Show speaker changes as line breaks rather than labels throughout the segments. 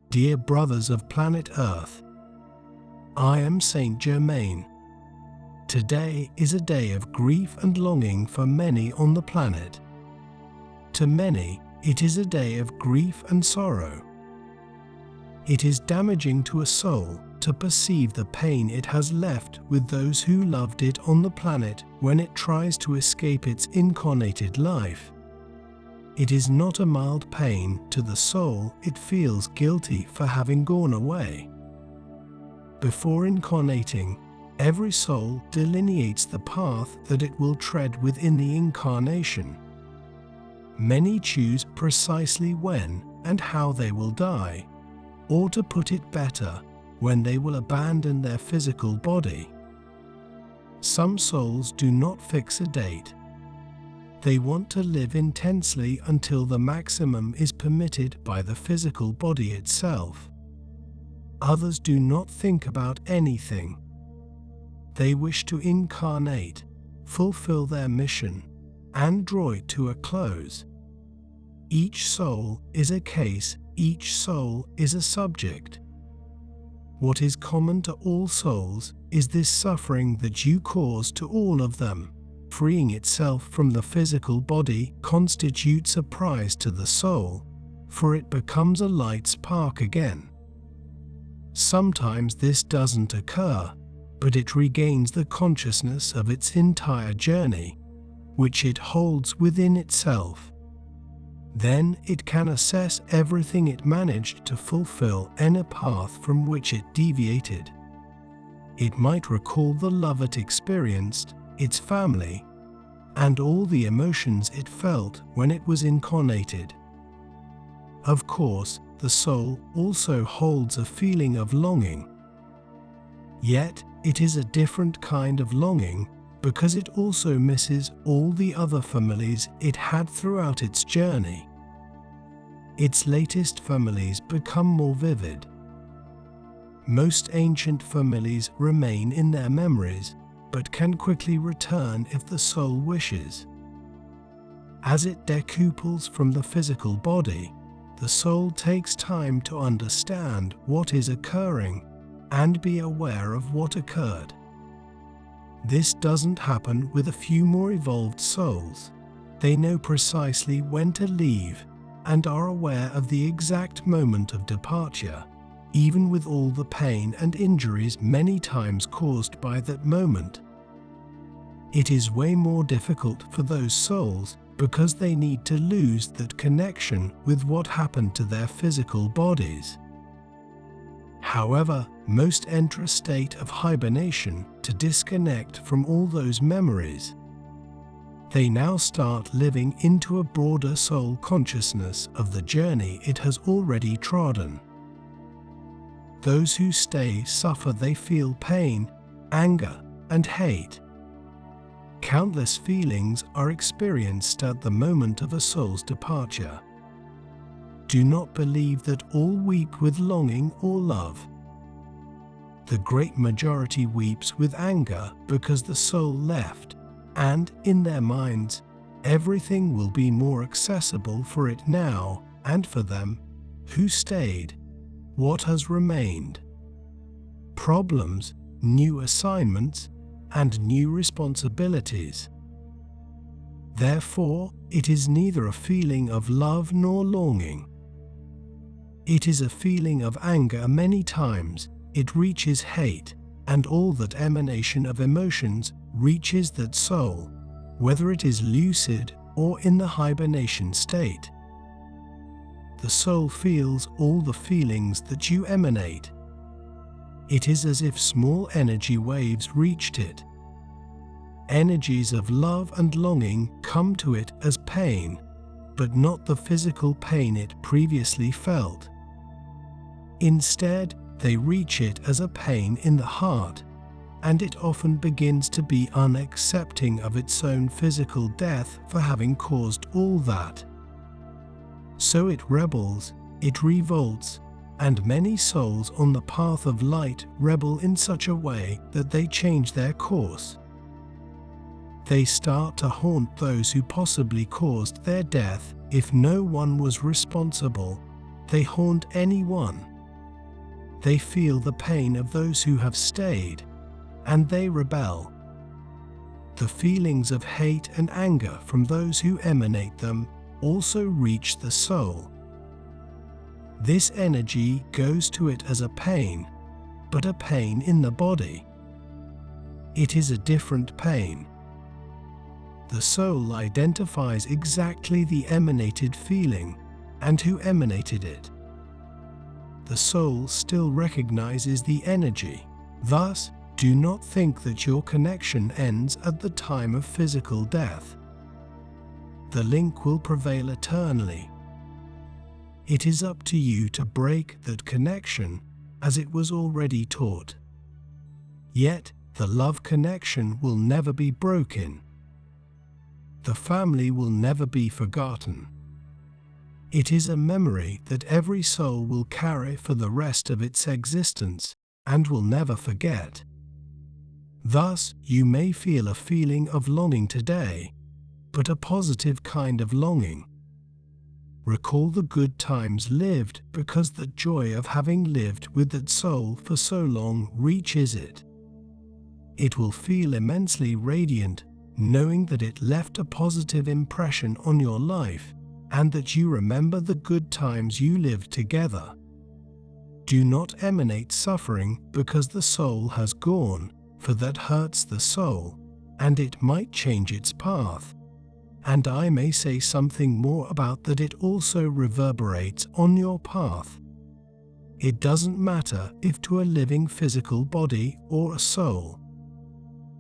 Dear brothers of planet Earth, I am Saint Germain. Today is a day of grief and longing for many on the planet. To many, it is a day of grief and sorrow. It is damaging to a soul to perceive the pain it has left with those who loved it on the planet when it tries to escape its incarnated life. It is not a mild pain to the soul, it feels guilty for having gone away. Before incarnating, every soul delineates the path that it will tread within the incarnation. Many choose precisely when and how they will die, or to put it better, when they will abandon their physical body. Some souls do not fix a date. They want to live intensely until the maximum is permitted by the physical body itself. Others do not think about anything. They wish to incarnate, fulfill their mission, and draw it to a close. Each soul is a case, each soul is a subject. What is common to all souls is this suffering that you cause to all of them. Freeing itself from the physical body constitutes a prize to the soul, for it becomes a light spark again. Sometimes this doesn't occur, but it regains the consciousness of its entire journey, which it holds within itself. Then it can assess everything it managed to fulfill in a path from which it deviated. It might recall the love it experienced, its family, and all the emotions it felt when it was incarnated. Of course, the soul also holds a feeling of longing. Yet, it is a different kind of longing because it also misses all the other families it had throughout its journey. Its latest families become more vivid. Most ancient families remain in their memories, but can quickly return if the soul wishes. As it decouples from the physical body, the soul takes time to understand what is occurring and be aware of what occurred. This doesn't happen with a few more evolved souls. They know precisely when to leave and are aware of the exact moment of departure, even with all the pain and injuries many times caused by that moment. It is way more difficult for those souls because they need to lose that connection with what happened to their physical bodies. However, most enter a state of hibernation to disconnect from all those memories. They now start living into a broader soul consciousness of the journey it has already trodden. Those who stay suffer. They feel pain, anger, and hate. Countless feelings are experienced at the moment of a soul's departure. Do not believe that all weep with longing or love. The great majority weeps with anger because the soul left, and in their minds, everything will be more accessible for it now, and for them who stayed, what has remained? Problems, new assignments, and new responsibilities. Therefore, it is neither a feeling of love nor longing. It is a feeling of anger. Many times, it reaches hate, and all that emanation of emotions reaches that soul, whether it is lucid or in the hibernation state. The soul feels all the feelings that you emanate. It is as if small energy waves reached it. Energies of love and longing come to it as pain, but not the physical pain it previously felt. Instead, they reach it as a pain in the heart, and it often begins to be unaccepting of its own physical death for having caused all that. So it rebels, it revolts, and many souls on the path of light rebel in such a way that they change their course. They start to haunt those who possibly caused their death. If no one was responsible, they haunt anyone, they feel the pain of those who have stayed, and they rebel. The feelings of hate and anger from those who emanate them also reach the soul. This energy goes to it as a pain, but a pain in the body. It is a different pain. The soul identifies exactly the emanated feeling and who emanated it. The soul still recognizes the energy. Thus, do not think that your connection ends at the time of physical death. The link will prevail eternally. It is up to you to break that connection, as it was already taught. Yet, the love connection will never be broken. The family will never be forgotten. It is a memory that every soul will carry for the rest of its existence and will never forget. Thus, you may feel a feeling of longing today, but a positive kind of longing. Recall the good times lived, because the joy of having lived with that soul for so long reaches it. It will feel immensely radiant, knowing that it left a positive impression on your life, and that you remember the good times you lived together. Do not emanate suffering because the soul has gone, for that hurts the soul, and it might change its path. And I may say something more about that. It also reverberates on your path. It doesn't matter if to a living physical body or a soul.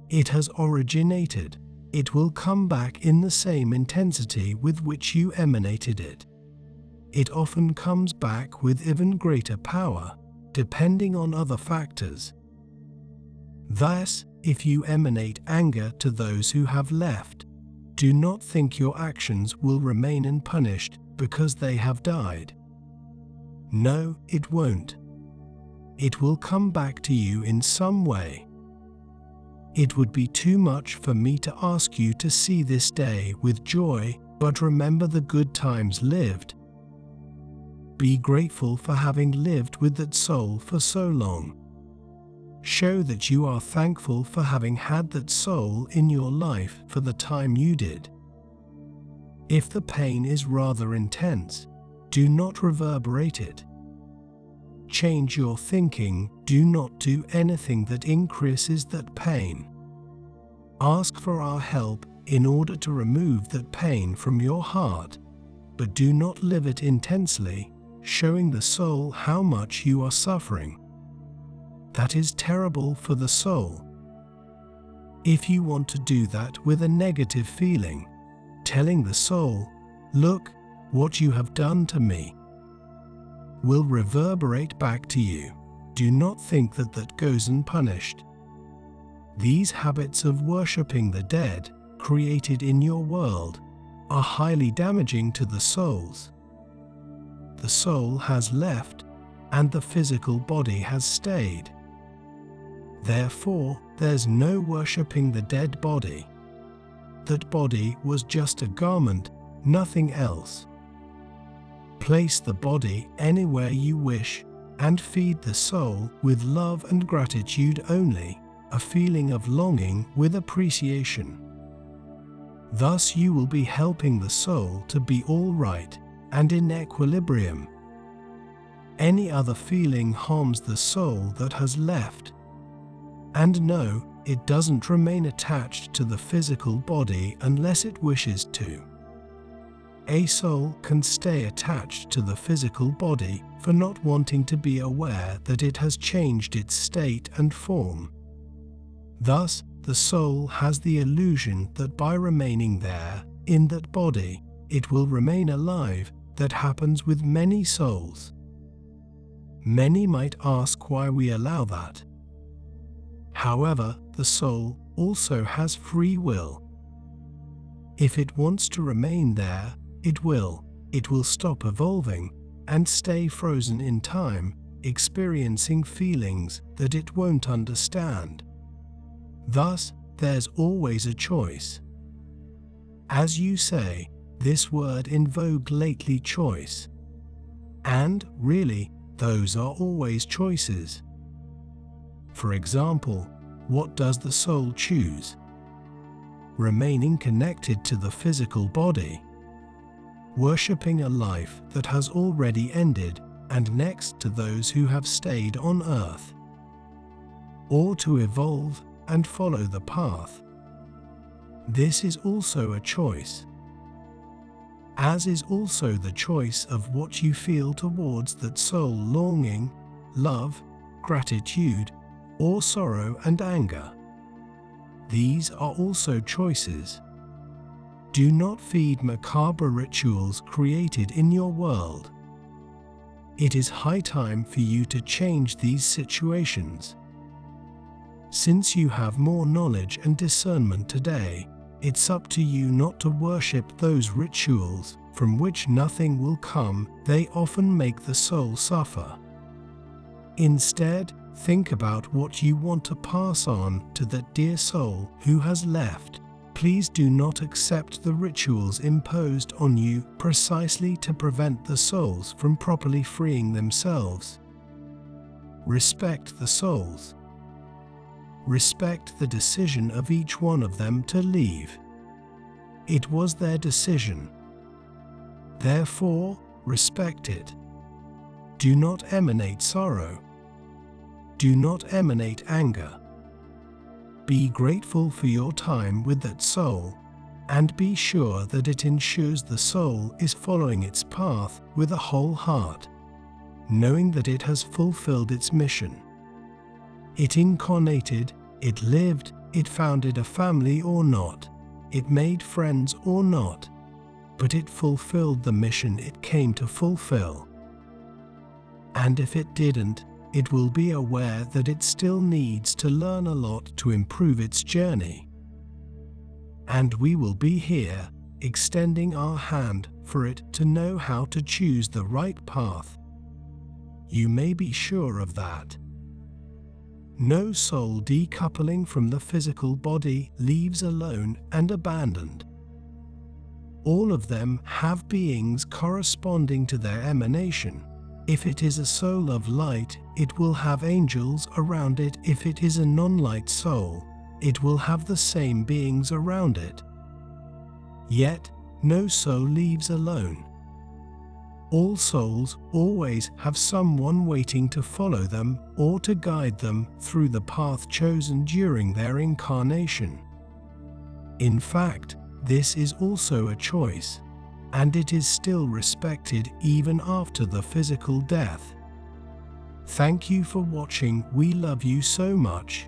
It has originated. It will come back in the same intensity with which you emanated it. It often comes back with even greater power, depending on other factors. Thus, if you emanate anger to those who have left, do not think your actions will remain unpunished because they have died. No, it won't. It will come back to you in some way. It would be too much for me to ask you to see this day with joy, but remember the good times lived. Be grateful for having lived with that soul for so long. Show that you are thankful for having had that soul in your life for the time you did. If the pain is rather intense, do not reverberate it. Change your thinking. Do not do anything that increases that pain. Ask for our help in order to remove that pain from your heart, but do not live it intensely, showing the soul how much you are suffering. That is terrible for the soul. If you want to do that with a negative feeling, telling the soul, "Look, what you have done to me," will reverberate back to you. Do not think that that goes unpunished. These habits of worshipping the dead, created in your world, are highly damaging to the souls. The soul has left, and the physical body has stayed. Therefore, there's no worshipping the dead body. That body was just a garment, nothing else. Place the body anywhere you wish, and feed the soul with love and gratitude only, a feeling of longing with appreciation. Thus you will be helping the soul to be all right and in equilibrium. Any other feeling harms the soul that has left. And no, it doesn't remain attached to the physical body unless it wishes to. A soul can stay attached to the physical body for not wanting to be aware that it has changed its state and form. Thus, the soul has the illusion that by remaining there, in that body, it will remain alive. That happens with many souls. Many might ask why we allow that. However, the soul also has free will. If it wants to remain there, it will. It will stop evolving and stay frozen in time, experiencing feelings that it won't understand. Thus, there's always a choice. As you say, this word in vogue lately, choice. And, really, those are always choices. For example, what does the soul choose? Remaining connected to the physical body, worshipping a life that has already ended and next to those who have stayed on earth, or to evolve and follow the path. This is also a choice, as is also the choice of what you feel towards that soul: longing, love, gratitude, or sorrow and anger. These are also choices. Do not feed macabre rituals created in your world. It is high time for you to change these situations. Since you have more knowledge and discernment today, it's up to you not to worship those rituals from which nothing will come. They often make the soul suffer. Instead, think about what you want to pass on to that dear soul who has left. Please do not accept the rituals imposed on you precisely to prevent the souls from properly freeing themselves. Respect the souls. Respect the decision of each one of them to leave. It was their decision. Therefore, respect it. Do not emanate sorrow. Do not emanate anger. Be grateful for your time with that soul, and be sure that it ensures the soul is following its path with a whole heart, knowing that it has fulfilled its mission. It incarnated, it lived, it founded a family or not, it made friends or not, but it fulfilled the mission it came to fulfill. And if it didn't, it will be aware that it still needs to learn a lot to improve its journey. And we will be here, extending our hand for it to know how to choose the right path. You may be sure of that. No soul decoupling from the physical body leaves alone and abandoned. All of them have beings corresponding to their emanation. If it is a soul of light, it will have angels around it. If it is a non-light soul, it will have the same beings around it. Yet, no soul leaves alone. All souls always have someone waiting to follow them or to guide them through the path chosen during their incarnation. In fact, this is also a choice, and it is still respected even after the physical death. Thank you for watching. We love you so much.